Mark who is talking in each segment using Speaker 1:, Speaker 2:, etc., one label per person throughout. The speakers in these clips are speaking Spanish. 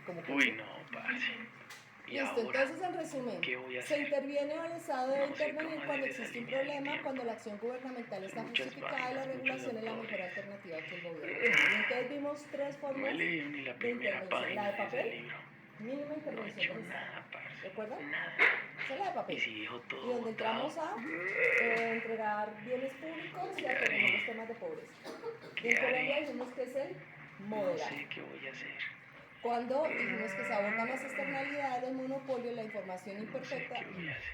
Speaker 1: como
Speaker 2: Uy, no, parce. ¿Y
Speaker 1: Listo,
Speaker 2: ahora?
Speaker 1: entonces en resumen,
Speaker 2: ¿Qué voy a
Speaker 1: se
Speaker 2: hacer?
Speaker 1: interviene o el Estado debe
Speaker 2: No sé
Speaker 1: intervenir
Speaker 2: cómo
Speaker 1: cuando
Speaker 2: hacer esa
Speaker 1: existe un
Speaker 2: línea del
Speaker 1: problema,
Speaker 2: tiempo.
Speaker 1: cuando la acción gubernamental está
Speaker 2: Muchas
Speaker 1: justificada y la
Speaker 2: vainas, muchos
Speaker 1: regulación es la mejor
Speaker 2: autores.
Speaker 1: alternativa que el gobierno tiene. Y entonces vimos tres
Speaker 2: No me he
Speaker 1: formas
Speaker 2: leído ni la
Speaker 1: de
Speaker 2: primera
Speaker 1: intervención. La
Speaker 2: página
Speaker 1: de
Speaker 2: de ese
Speaker 1: papel,
Speaker 2: libro.
Speaker 1: mínima
Speaker 2: No he
Speaker 1: intervención
Speaker 2: hecho
Speaker 1: del Estado.
Speaker 2: nada, parce.
Speaker 1: ¿Recuerdan?
Speaker 2: Nada.
Speaker 1: Esa es la de
Speaker 2: Y
Speaker 1: papel.
Speaker 2: si dejo
Speaker 1: Y
Speaker 2: todo
Speaker 1: donde
Speaker 2: botado,
Speaker 1: entramos a entregar bienes públicos y
Speaker 2: ¿qué
Speaker 1: a corregir los
Speaker 2: haré?
Speaker 1: temas de pobreza. Y
Speaker 2: ¿Qué
Speaker 1: en Colombia
Speaker 2: haré?
Speaker 1: dijimos que es el
Speaker 2: No
Speaker 1: moderado.
Speaker 2: sé qué voy a hacer.
Speaker 1: Cuando dijimos que se abordan las externalidades del monopolio, la información
Speaker 2: No sé
Speaker 1: imperfecta
Speaker 2: qué voy a hacer.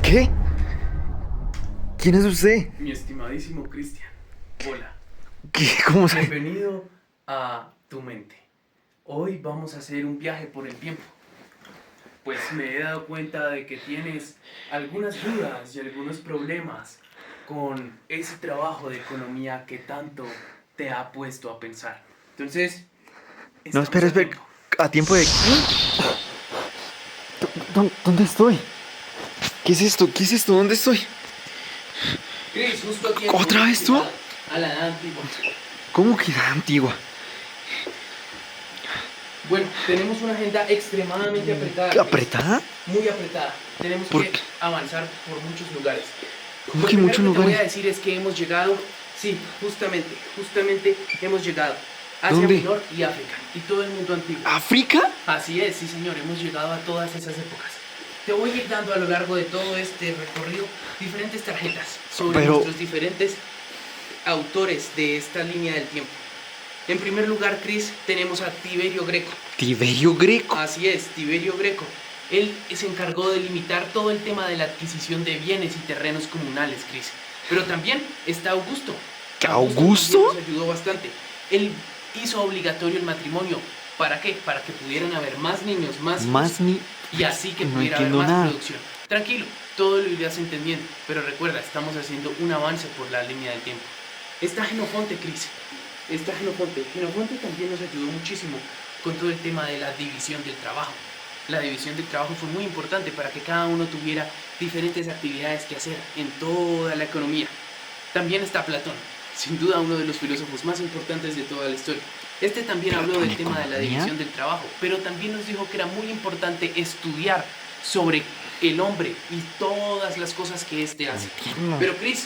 Speaker 3: ¿Qué? ¿Quién es usted?
Speaker 4: Mi estimadísimo Cristian, hola,
Speaker 3: ¿Qué? ¿Cómo se...?
Speaker 4: bienvenido a tu mente. Hoy vamos a hacer un viaje por el tiempo. Pues me he dado cuenta de que tienes algunas dudas y algunos problemas con ese trabajo de economía que tanto te ha puesto a pensar. Entonces,
Speaker 3: No,
Speaker 4: estamos
Speaker 3: espera,
Speaker 4: a
Speaker 3: espera.
Speaker 4: tiempo.
Speaker 3: ¿A tiempo de qué? ¿Dónde estoy? ¿Qué es esto? ¿Qué es esto? ¿Dónde estoy?
Speaker 4: Chris, justo a tiempo.
Speaker 3: ¿Otra vez tú?
Speaker 4: A la edad antigua.
Speaker 3: ¿Cómo que la antigua?
Speaker 4: Bueno, tenemos una agenda extremadamente apretada.
Speaker 3: ¿Qué,
Speaker 4: Chris.
Speaker 3: apretada?
Speaker 4: Muy apretada. Tenemos
Speaker 3: ¿Por
Speaker 4: que
Speaker 3: qué?
Speaker 4: avanzar por muchos lugares.
Speaker 3: ¿Cómo
Speaker 4: Lo
Speaker 3: que
Speaker 4: primero
Speaker 3: muchos
Speaker 4: te voy a
Speaker 3: lugares?
Speaker 4: decir es que hemos llegado, sí, justamente hemos llegado a Asia
Speaker 3: ¿Dónde?
Speaker 4: Menor y África y todo el mundo antiguo.
Speaker 3: ¿África?
Speaker 4: Así es, sí señor, hemos llegado a todas esas épocas. Te voy a ir dando a lo largo de todo este recorrido diferentes tarjetas sobre
Speaker 3: Pero-
Speaker 4: nuestros diferentes autores de esta línea del tiempo. En primer lugar, Chris, tenemos a Tiberio Greco.
Speaker 3: ¿Tiberio Greco?
Speaker 4: Así es, Tiberio Greco. Él se encargó de limitar todo el tema de la adquisición de bienes y terrenos comunales, Chris. Pero también está Augusto.
Speaker 3: ¿Augusto?
Speaker 4: También nos ayudó bastante. Él hizo obligatorio el matrimonio. ¿Para qué? Para que pudieran haber más niños, más hijos,
Speaker 3: Más ni...
Speaker 4: y así que
Speaker 3: No
Speaker 4: pudiera haber
Speaker 3: entiendo
Speaker 4: más
Speaker 3: nada.
Speaker 4: producción. Tranquilo, todo lo irás entendiendo. Pero recuerda, estamos haciendo un avance por la línea del tiempo. Está Genofonte, Chris. Está Genofonte. Genofonte también nos ayudó muchísimo con todo el tema de la división del trabajo. La división del trabajo fue muy importante para que cada uno tuviera diferentes actividades que hacer en toda la economía. También está Platón, sin duda uno de los filósofos más importantes de toda la historia. Este también habló del tema de la
Speaker 3: ¿Economía?
Speaker 4: división del trabajo, pero también nos dijo que era muy importante estudiar sobre el hombre y todas las cosas que éste hace.
Speaker 3: Entiendo.
Speaker 4: Pero Chris,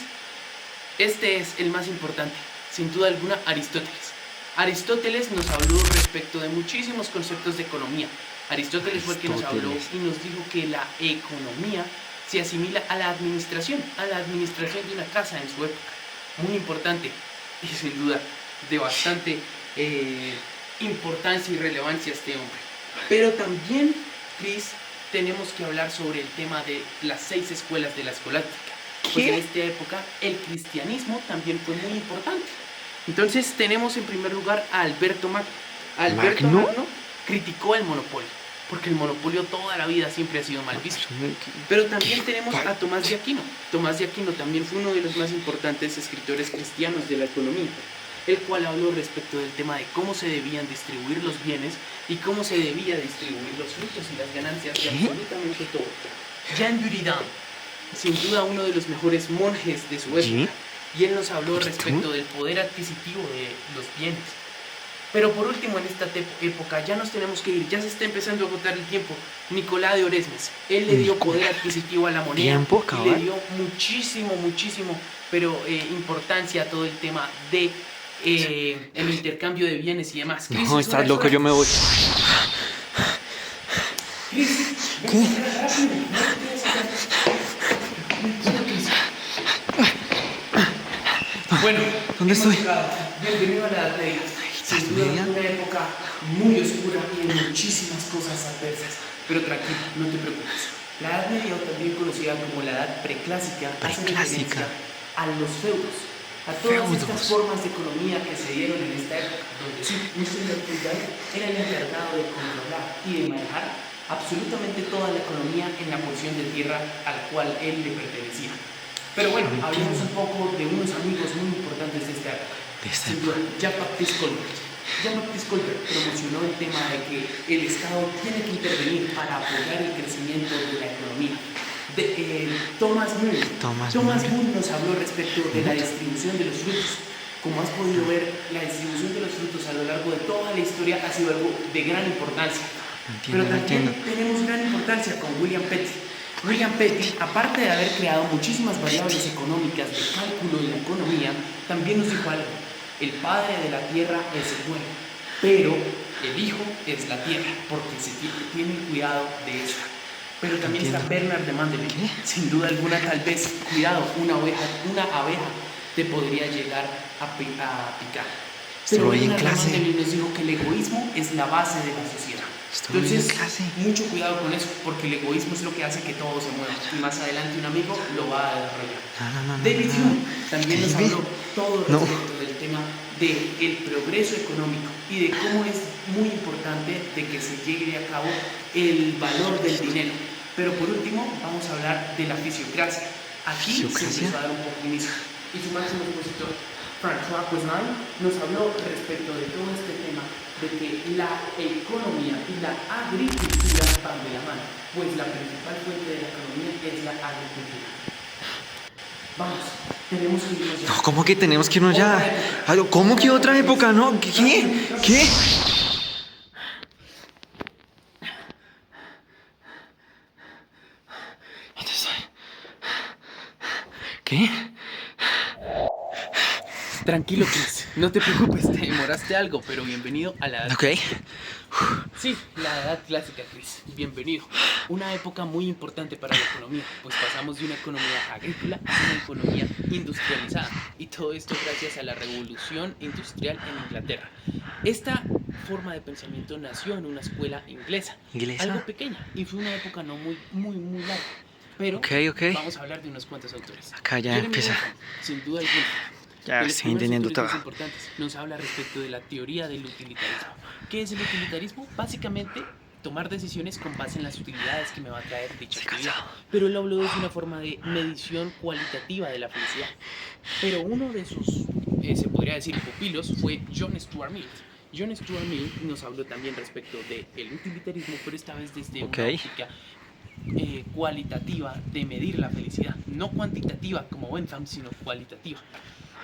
Speaker 4: este es el más importante, sin duda alguna, Aristóteles. Aristóteles nos habló respecto de muchísimos conceptos de economía. Aristóteles fue el que nos habló y nos dijo que la economía se asimila a la administración de una casa en su época. Muy importante y sin duda de bastante importancia y relevancia este hombre. Pero también, Chris, tenemos que hablar sobre el tema de las 6 escuelas de la escolástica. Pues
Speaker 3: ¿Qué?
Speaker 4: en esta época el cristianismo también fue muy importante. Entonces tenemos en primer lugar a Alberto Magno. Alberto
Speaker 3: ¿Magno?
Speaker 4: Magno criticó el monopolio, porque el monopolio toda la vida siempre ha sido mal visto. Pero también tenemos a Tomás de Aquino. Tomás de Aquino también fue uno de los más importantes escritores cristianos de la economía, el cual habló respecto del tema de cómo se debían distribuir los bienes y cómo se debía distribuir los frutos y las ganancias de absolutamente todo. Jean Buridan, sin duda uno de los mejores monjes de su época, y él nos habló respecto del poder adquisitivo de los bienes. Pero por último, en esta época ya nos tenemos que ir, ya se está empezando a agotar el tiempo. Nicolás de Oresmes, él le dio poder adquisitivo a la moneda
Speaker 3: ¿Tiempo,
Speaker 4: y
Speaker 3: cabal?
Speaker 4: le dio muchísimo, pero importancia a todo el tema de el intercambio de bienes y demás. Chris,
Speaker 3: No,
Speaker 4: es
Speaker 3: estás
Speaker 4: hora,
Speaker 3: loco,
Speaker 4: es hora.
Speaker 3: yo me voy.
Speaker 4: Chris,
Speaker 3: ¿Qué?
Speaker 4: rápido, no te quedes acá. Tranquilo, Chris. Bueno,
Speaker 3: ¿Dónde
Speaker 4: hemos
Speaker 3: estoy?
Speaker 4: llegado. Bienvenido a la Edad Media. Sin duda
Speaker 3: Media?
Speaker 4: una época muy oscura y de muchísimas cosas adversas. Pero tranquilo, no te preocupes. La Edad Media, o también conocida como la Edad Preclásica, hace
Speaker 3: Preclásica.
Speaker 4: referencia a los feudos, a todas
Speaker 3: Feudos.
Speaker 4: estas formas de economía que se dieron en esta época, donde sí, un señor feudal era el encargado de controlar y de manejar absolutamente toda la economía en la porción de tierra a la cual él le pertenecía. Pero bueno, hablemos un poco de unos amigos muy importantes de esta época. Sin duda, Jean-Baptiste Colbert. Jean-Baptiste Colbert promocionó el tema de que el Estado tiene que intervenir para apoyar el crecimiento de la economía. Thomas More nos habló respecto de la distribución de los frutos. Como has podido ver, la distribución de los frutos a lo largo de toda la historia ha sido algo de gran importancia. Pero también tenemos gran importancia con William Petty. William Petty, aparte de haber creado muchísimas variables económicas de cálculo de la economía, también nos dijo algo. El padre de la tierra es el dueño, pero el hijo es la tierra, porque se tiene cuidado de eso. Pero también está Bernard de Mandeville. Sin duda alguna, tal vez, cuidado, una abeja te podría llegar a picar. Pero Bernard de Mandeville nos dijo que el egoísmo es la base de la sociedad. Entonces, mucho cuidado con eso, porque el egoísmo es lo que hace que todo se mueva. Y más adelante un amigo lo va a desarrollar. David Hume también nos habló todo respecto del tema del progreso económico y de cómo es muy importante de que se llegue a cabo el valor del dinero. Pero por último, vamos a hablar de la fisiocracia. Aquí se empezó a dar un poco de inicio. Y su máximo expositor, François Quesnay, nos habló respecto de todo este tema de que la economía y la agricultura van de la mano, pues la principal fuente de la economía es la agricultura. Vamos, tenemos que irnos ya.
Speaker 3: No, ¿cómo que tenemos que irnos ya? ¿Cómo que otra época? No, ¿qué? ¿Qué?
Speaker 4: Tranquilo, Chris, no te preocupes, te demoraste algo, pero bienvenido a la edad clásica. Sí, la edad clásica, Chris, bienvenido. Una época muy importante para la economía, pues pasamos de una economía agrícola a una economía industrializada. Y todo esto gracias a la revolución industrial en Inglaterra. Esta forma de pensamiento nació en una escuela inglesa. Algo pequeña, y fue una época no muy larga. Pero vamos a hablar de unos cuantos autores.
Speaker 3: Acá ya empieza.
Speaker 4: Sin duda alguna.
Speaker 3: Ya estoy entendiendo todo.
Speaker 4: Nos habla respecto de la teoría del utilitarismo. ¿Qué es el utilitarismo? Básicamente, tomar decisiones con base en las utilidades que me va a traer dicha actividad. Pero él habló de una forma de medición cualitativa de la felicidad. Pero uno de sus, se podría decir, pupilos fue John Stuart Mill. John Stuart Mill nos habló también respecto del utilitarismo, pero esta vez desde una óptica cualitativa de medir la felicidad. No cuantitativa como Bentham, sino cualitativa.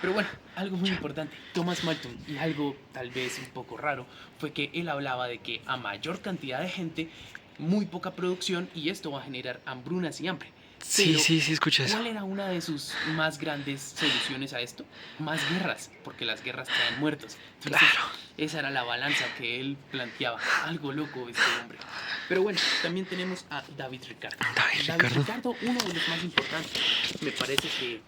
Speaker 4: Pero bueno, algo muy importante, Thomas Malthus, y algo tal vez un poco raro, fue que él hablaba de que a mayor cantidad de gente, muy poca producción, y esto va a generar hambrunas y hambre.
Speaker 3: Sí, escuché eso.
Speaker 4: ¿Cuál era una de sus más grandes soluciones a esto? Más guerras, porque las guerras traen muertos. Entonces, esa era la balanza que él planteaba. Algo loco este hombre. Pero bueno, también tenemos a David Ricardo. David Ricardo, uno de los más importantes. Me parece que,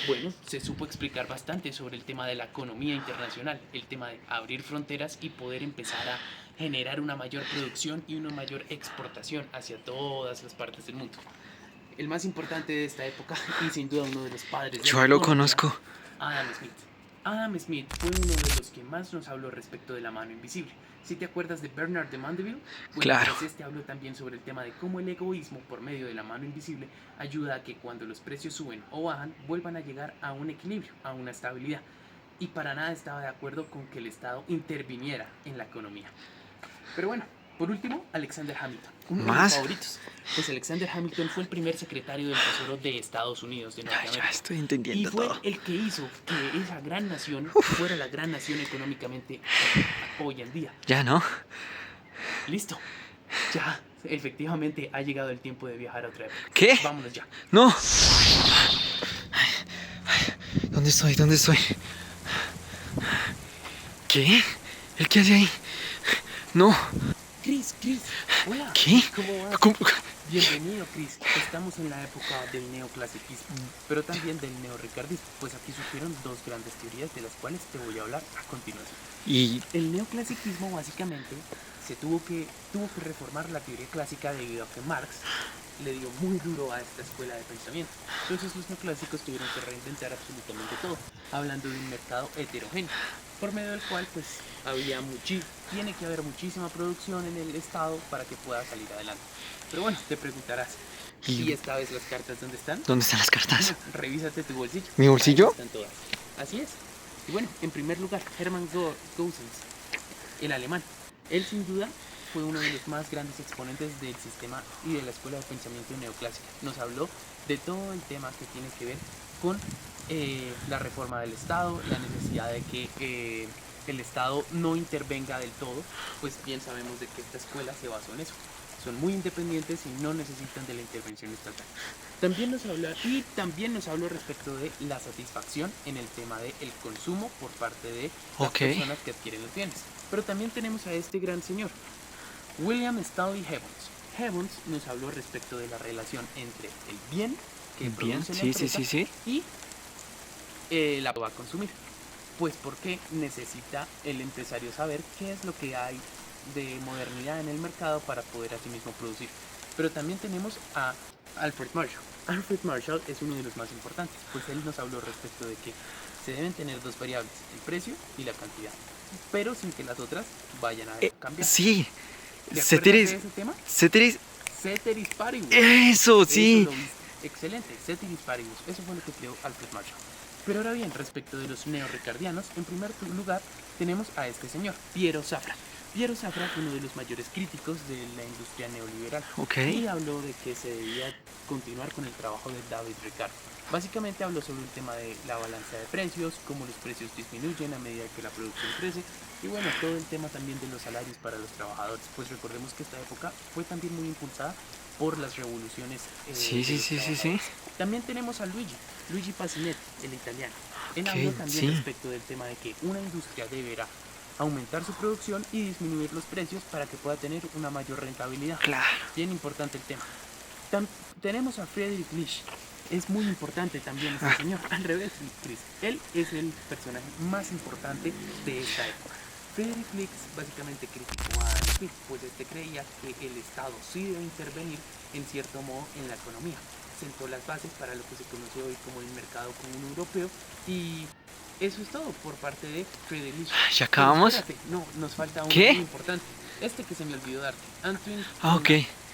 Speaker 4: bueno, se supo explicar bastante sobre el tema de la economía internacional, el tema de abrir fronteras y poder empezar a generar una mayor producción y una mayor exportación hacia todas las partes del mundo. El más importante de esta época y sin duda uno de los padres de
Speaker 3: yo lo conozco.
Speaker 4: Adam Smith. Adam Smith fue uno de los que más nos habló respecto de la mano invisible. Si te acuerdas de Bernard de Mandeville,
Speaker 3: claro.
Speaker 4: Pues este habló también sobre el tema de cómo el egoísmo por medio de la mano invisible ayuda a que cuando los precios suben o bajan vuelvan a llegar a un equilibrio, a una estabilidad. Y para nada estaba de acuerdo con que el Estado interviniera en la economía. Pero bueno, por último, Alexander Hamilton, uno de mis favoritos. Pues Alexander Hamilton fue el primer secretario del Tesoro de Estados Unidos, de Norteamérica.
Speaker 3: Ya estoy entendiendo todo.
Speaker 4: Y fue el que hizo que esa gran nación fuera la gran nación económicamente hoy en día.
Speaker 3: Ya, ¿no?
Speaker 4: Listo. Ya, efectivamente ha llegado el tiempo de viajar a otra época.
Speaker 3: ¿Qué?
Speaker 4: Vámonos ya.
Speaker 3: No. ¿Dónde estoy? ¿Qué? ¿El qué hace ahí? No.
Speaker 4: Chris, hola.
Speaker 3: ¿Qué?
Speaker 4: ¿Cómo vas? Bienvenido, Chris. Estamos en la época del neoclasicismo, pero también del neoricardismo, pues aquí surgieron dos grandes teorías de las cuales te voy a hablar a continuación.
Speaker 3: Y
Speaker 4: el neoclasicismo básicamente tuvo que reformar la teoría clásica debido a que Marx le dio muy duro a esta escuela de pensamiento. Entonces los neoclásicos tuvieron que reinventar absolutamente todo, hablando de un mercado heterogéneo, por medio del cual pues tiene que haber muchísima producción en el Estado para que pueda salir adelante. Pero bueno, te preguntarás, ¿y esta vez las cartas dónde están?
Speaker 3: ¿Dónde están las cartas?
Speaker 4: Revísate tu bolsillo.
Speaker 3: ¿Mi bolsillo?
Speaker 4: Están todas. Así es. Y bueno, en primer lugar, Hermann Gaussens, el alemán. Él sin duda fue uno de los más grandes exponentes del sistema y de la escuela de pensamiento neoclásica. Nos habló de todo el tema que tiene que ver con la reforma del Estado, la necesidad de que el Estado no intervenga del todo, pues bien sabemos de que esta escuela se basó en eso. Son muy independientes y no necesitan de la intervención estatal. También nos habló respecto de la satisfacción en el tema del consumo por parte de las personas que adquieren los bienes. Pero también tenemos a este gran señor, William Stanley Jevons. Jevons nos habló respecto de la relación entre el bien que produce la empresa y la que va a consumir. Pues porque necesita el empresario saber qué es lo que hay de modernidad en el mercado para poder así mismo producir. Pero también tenemos a Alfred Marshall. Alfred Marshall es uno de los más importantes, pues él nos habló respecto de que se deben tener dos variables, el precio y la cantidad, pero sin que las otras vayan a cambiar.
Speaker 3: Sí.
Speaker 4: ¿Te acuerdas de ese tema? Ceteris paribus.
Speaker 3: Eso, sí.
Speaker 4: Eso lo viste. Excelente, Ceteris paribus. Eso fue lo que creó Alfred Marshall. Pero ahora bien, respecto de los neorricardianos, en primer lugar tenemos a este señor, Piero Safra. Piero Safra fue uno de los mayores críticos de la industria neoliberal y habló de que se debía continuar con el trabajo de David Ricardo. Básicamente habló sobre el tema de la balanza de precios, cómo los precios disminuyen a medida que la producción crece y bueno, todo el tema también de los salarios para los trabajadores, pues recordemos que esta época fue también muy impulsada por las revoluciones.
Speaker 3: Sí.
Speaker 4: También tenemos a Luigi Pasinetti, el italiano. Él habló también respecto del tema de que una industria deberá aumentar su producción y disminuir los precios para que pueda tener una mayor rentabilidad.
Speaker 3: Claro.
Speaker 4: Bien importante el tema. Tenemos a Friedrich List. Es muy importante también este señor. Al revés, Chris. Él es el personaje más importante de esta época. Friedrich List básicamente criticó a Smith, pues este creía que el Estado sí debe intervenir en cierto modo en la economía. Sentó las bases para lo que se conoce hoy como el mercado común europeo y eso es todo por parte de Friedrich List.
Speaker 3: ¿Ya acabamos?
Speaker 4: Espérate, no, nos falta uno
Speaker 3: ¿Qué?
Speaker 4: muy importante. Este que se me olvidó darte. Antoine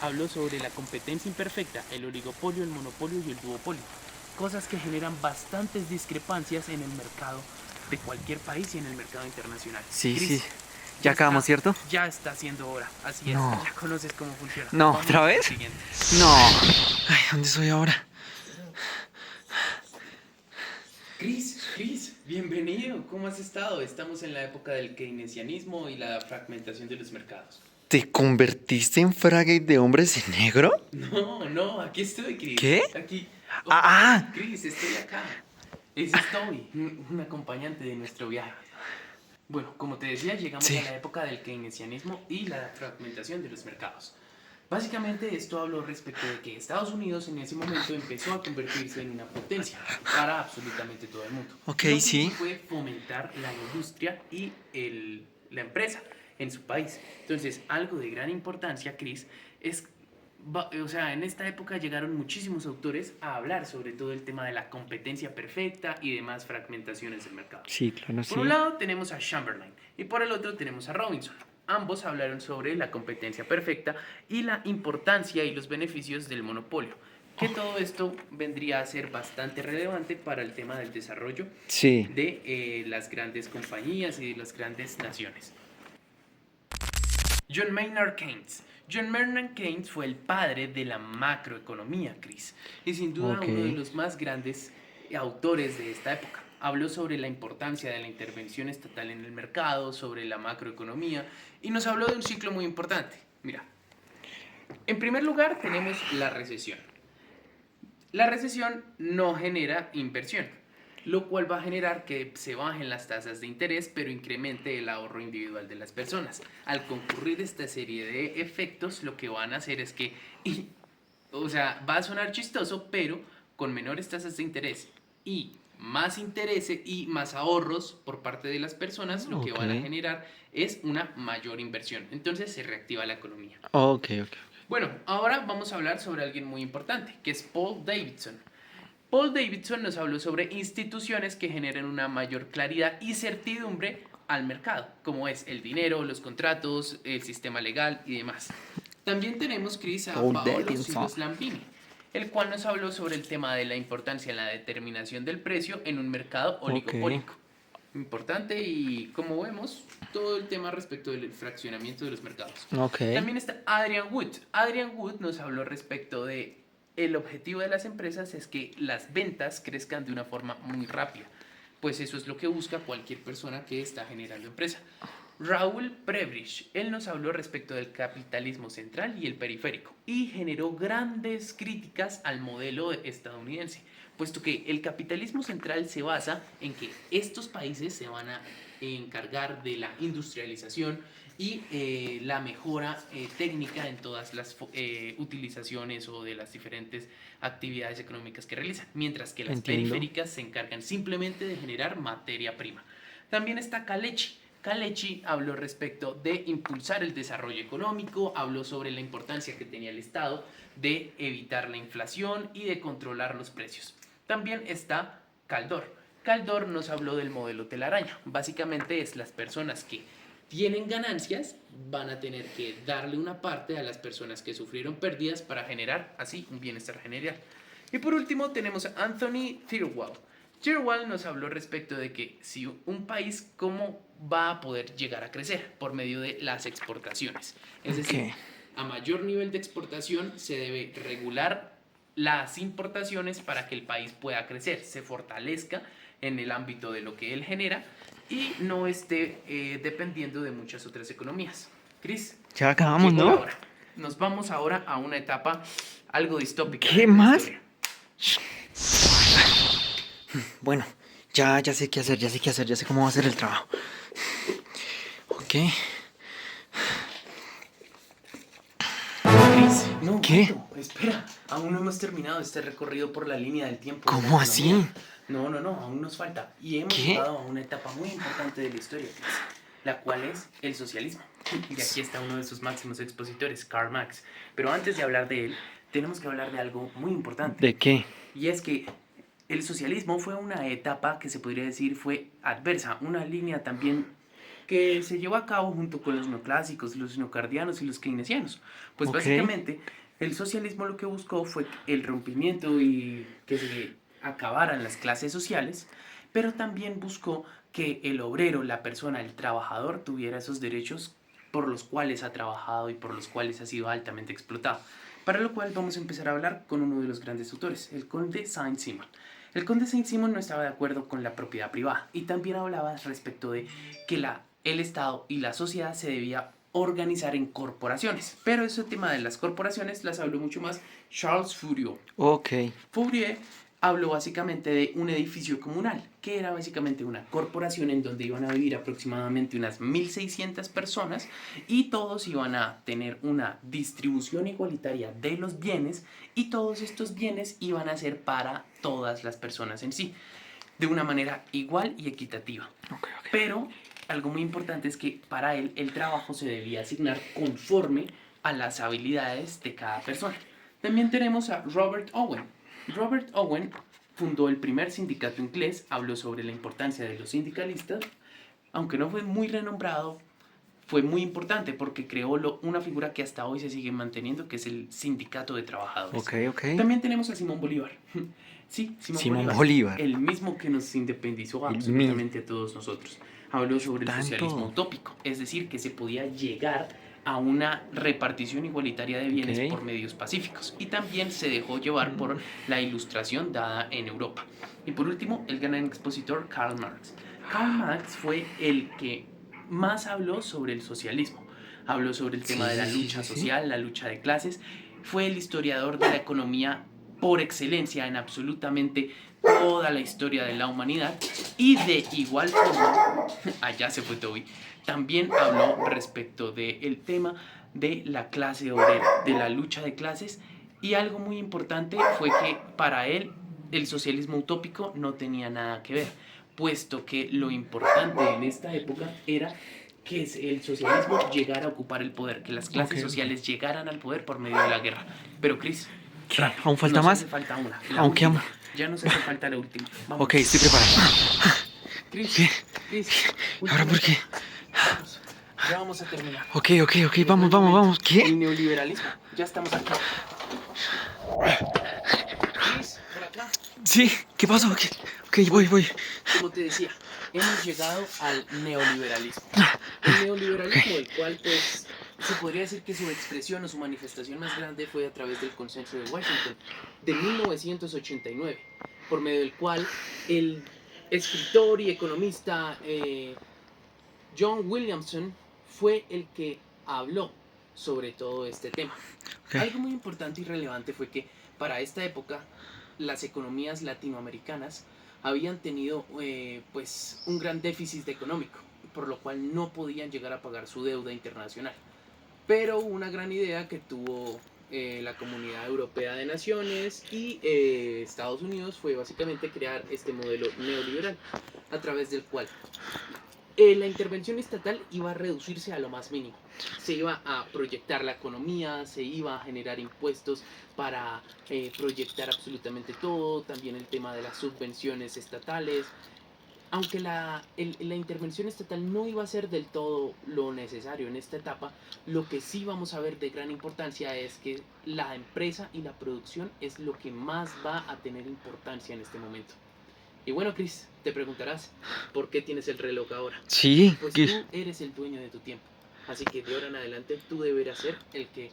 Speaker 4: habló sobre la competencia imperfecta, el oligopolio, el monopolio y el duopolio. Cosas que generan bastantes discrepancias en el mercado de cualquier país y en el mercado internacional.
Speaker 3: Sí. Ya acabamos, ¿cierto?
Speaker 4: Ya está siendo hora, así es.
Speaker 3: No.
Speaker 4: Ya conoces cómo funciona.
Speaker 3: No,
Speaker 4: Vamos
Speaker 3: ¿otra
Speaker 4: al
Speaker 3: vez?
Speaker 4: siguiente.
Speaker 3: No. Ay, ¿dónde soy ahora?
Speaker 4: Chris, bienvenido. ¿Cómo has estado? Estamos en la época del keynesianismo y la fragmentación de los mercados.
Speaker 3: ¿Te convertiste en Fragate de hombres en negro?
Speaker 4: No, aquí estoy, Chris.
Speaker 3: ¿Qué?
Speaker 4: Aquí. Chris, estoy acá. Es Toby, un acompañante de nuestro viaje. Bueno, como te decía, llegamos a la época del keynesianismo y la fragmentación de los mercados. Básicamente esto habló respecto de que Estados Unidos en ese momento empezó a convertirse en una potencia para absolutamente todo el mundo. Fue fomentar la industria y la empresa en su país. Entonces, algo de gran importancia, Chris, es, en esta época llegaron muchísimos autores a hablar sobre todo el tema de la competencia perfecta y demás fragmentaciones del mercado.
Speaker 3: Sí, claro,
Speaker 4: Por un lado tenemos a Chamberlain y por el otro tenemos a Robinson. Ambos hablaron sobre la competencia perfecta y la importancia y los beneficios del monopolio. Que todo esto vendría a ser bastante relevante para el tema del desarrollo de las grandes compañías y de las grandes naciones. John Maynard Keynes. John Maynard Keynes fue el padre de la macroeconomía, Chris, y sin duda uno de los más grandes autores de esta época. Habló sobre la importancia de la intervención estatal en el mercado, sobre la macroeconomía, y nos habló de un ciclo muy importante. Mira, en primer lugar tenemos la recesión. La recesión no genera inversión, lo cual va a generar que se bajen las tasas de interés, pero incremente el ahorro individual de las personas. Al concurrir esta serie de efectos, lo que van a hacer es que, va a sonar chistoso, pero con menores tasas de interés y más intereses y más ahorros por parte de las personas, lo que van a generar es una mayor inversión. Entonces se reactiva la economía. Bueno, ahora vamos a hablar sobre alguien muy importante, que es Paul Davidson. Paul Davidson nos habló sobre instituciones que generan una mayor claridad y certidumbre al mercado, como es el dinero, los contratos, el sistema legal y demás. También tenemos, Chris, a Paolo Silos Lambini, el cual nos habló sobre el tema de la importancia en la determinación del precio en un mercado oligopólico. importante y como vemos, todo el tema respecto del fraccionamiento de los mercados.
Speaker 3: Ok.
Speaker 4: También está Adrian Wood. Adrian Wood nos habló respecto de el objetivo de las empresas es que las ventas crezcan de una forma muy rápida, pues eso es lo que busca cualquier persona que está generando empresa. Raúl Prebrich, él nos habló respecto del capitalismo central y el periférico y generó grandes críticas al modelo estadounidense, puesto que el capitalismo central se basa en que estos países se van a encargar de la industrialización y la mejora técnica en todas las utilizaciones o de las diferentes actividades económicas que realizan, mientras que las periféricas se encargan simplemente de generar materia prima. También está Kalechi. Kalechi habló respecto de impulsar el desarrollo económico, habló sobre la importancia que tenía el Estado de evitar la inflación y de controlar los precios. También está Kaldor. Kaldor nos habló del modelo telaraña. Básicamente es las personas que tienen ganancias van a tener que darle una parte a las personas que sufrieron pérdidas para generar así un bienestar general. Y por último tenemos a Anthony Thirlwall. Thirlwall nos habló respecto de que si un país cómo va a poder llegar a crecer por medio de las exportaciones. Es decir, a mayor nivel de exportación se debe regular las importaciones para que el país pueda crecer, se fortalezca en el ámbito de lo que él genera y no esté dependiendo de muchas otras economías. Cris,
Speaker 3: Ya acabamos, ¿no?
Speaker 4: Nos vamos ahora a una etapa algo distópica.
Speaker 3: ¿Qué más? Bueno, ya sé qué hacer, ya sé cómo va a hacer el trabajo. Ok.
Speaker 4: Cris, no,
Speaker 3: ¿qué?
Speaker 4: No, espera, aún no hemos terminado este recorrido por la línea del tiempo.
Speaker 3: ¿Cómo así?
Speaker 4: No, aún nos falta. Y hemos llegado a una etapa muy importante de la historia, Cris, la cual es el socialismo. Y aquí está uno de sus máximos expositores, Karl Marx. Pero antes de hablar de él, tenemos que hablar de algo muy importante.
Speaker 3: ¿De qué?
Speaker 4: Y es que el socialismo fue una etapa que se podría decir fue adversa, una línea también que se llevó a cabo junto con los neoclásicos, los neocardianos y los keynesianos. Pues básicamente el socialismo lo que buscó fue el rompimiento y que se acabaran las clases sociales, pero también buscó que el obrero, la persona, el trabajador tuviera esos derechos por los cuales ha trabajado y por los cuales ha sido altamente explotado. Para lo cual vamos a empezar a hablar con uno de los grandes autores, el conde Saint-Simon. El conde Saint-Simon no estaba de acuerdo con la propiedad privada y también hablaba respecto de que el Estado y la sociedad se debía organizar en corporaciones. Pero ese tema de las corporaciones las habló mucho más Charles Fourier.
Speaker 3: Ok.
Speaker 4: Fourier habló básicamente de un edificio comunal, que era básicamente una corporación en donde iban a vivir aproximadamente unas 1.600 personas y todos iban a tener una distribución igualitaria de los bienes y todos estos bienes iban a ser para todas las personas en sí, de una manera igual y equitativa.
Speaker 3: Okay.
Speaker 4: Pero algo muy importante es que para él el trabajo se debía asignar conforme a las habilidades de cada persona. También tenemos a Robert Owen. Robert Owen fundó el primer sindicato inglés, habló sobre la importancia de los sindicalistas, aunque no fue muy renombrado, fue muy importante porque creó una figura que hasta hoy se sigue manteniendo, que es el sindicato de trabajadores.
Speaker 3: Ok.
Speaker 4: También tenemos a Simón Bolívar. Sí,
Speaker 3: Simón Bolívar.
Speaker 4: El mismo que nos independizó absolutamente a todos nosotros. Habló sobre el socialismo utópico, es decir, que se podía llegar a una repartición igualitaria de bienes por medios pacíficos. Y también se dejó llevar por la ilustración dada en Europa. Y por último, el gran expositor Karl Marx. Karl Marx fue el que más habló sobre el socialismo. Habló sobre el tema de la lucha social, la lucha de clases. Fue el historiador de la economía por excelencia en absolutamente toda la historia de la humanidad. Y de igual forma, allá se fue Toby, también habló respecto del tema de la clase obrera, de la lucha de clases, y algo muy importante fue que para él el socialismo utópico no tenía nada que ver, puesto que lo importante en esta época era que el socialismo llegara a ocupar el poder, que las clases sociales llegaran al poder por medio de la guerra. Pero Chris,
Speaker 3: ¿aún falta más?
Speaker 4: Hace falta una.
Speaker 3: Aunque
Speaker 4: ya nos hace falta la última. Vamos.
Speaker 3: Ok, estoy preparado.
Speaker 4: Chris,
Speaker 3: ¿Ahora por qué?
Speaker 4: Vamos. Ya vamos a terminar.
Speaker 3: Ok, vamos. ¿Qué?
Speaker 4: El neoliberalismo. Ya estamos aquí. Chris, por acá.
Speaker 3: Sí, ¿qué pasó? Ok, voy.
Speaker 4: Como te decía, hemos llegado al neoliberalismo. El neoliberalismo, el cual pues se podría decir que su expresión o su manifestación más grande fue a través del Consenso de Washington de 1989, por medio del cual el escritor y economista John Williamson fue el que habló sobre todo este tema.
Speaker 3: Ok.
Speaker 4: Algo muy importante y relevante fue que para esta época las economías latinoamericanas habían tenido pues un gran déficit económico, por lo cual no podían llegar a pagar su deuda internacional. Pero una gran idea que tuvo la Comunidad Europea de Naciones y Estados Unidos fue básicamente crear este modelo neoliberal, a través del cual la intervención estatal iba a reducirse a lo más mínimo. Se iba a proyectar la economía, se iba a generar impuestos para proyectar absolutamente todo, también el tema de las subvenciones estatales. Aunque la intervención estatal no iba a ser del todo lo necesario en esta etapa, lo que sí vamos a ver de gran importancia es que la empresa y la producción es lo que más va a tener importancia en este momento. Y bueno, Chris, te preguntarás, ¿por qué tienes el reloj ahora?
Speaker 3: Sí,
Speaker 4: Pues
Speaker 3: ¿qué?
Speaker 4: tú eres el dueño de tu tiempo. Así que de ahora en adelante tú deberás ser el que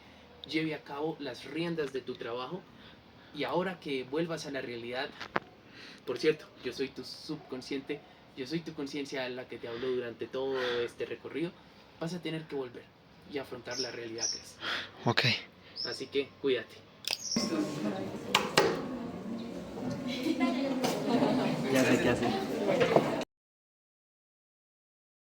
Speaker 4: lleve a cabo las riendas de tu trabajo. Y ahora que vuelvas a la realidad, por cierto, yo soy tu subconsciente, yo soy tu conciencia la que te habló durante todo este recorrido, vas a tener que volver y afrontar la realidad, Chris.
Speaker 3: Ok.
Speaker 4: Así que cuídate.
Speaker 3: Ya sé qué hacer.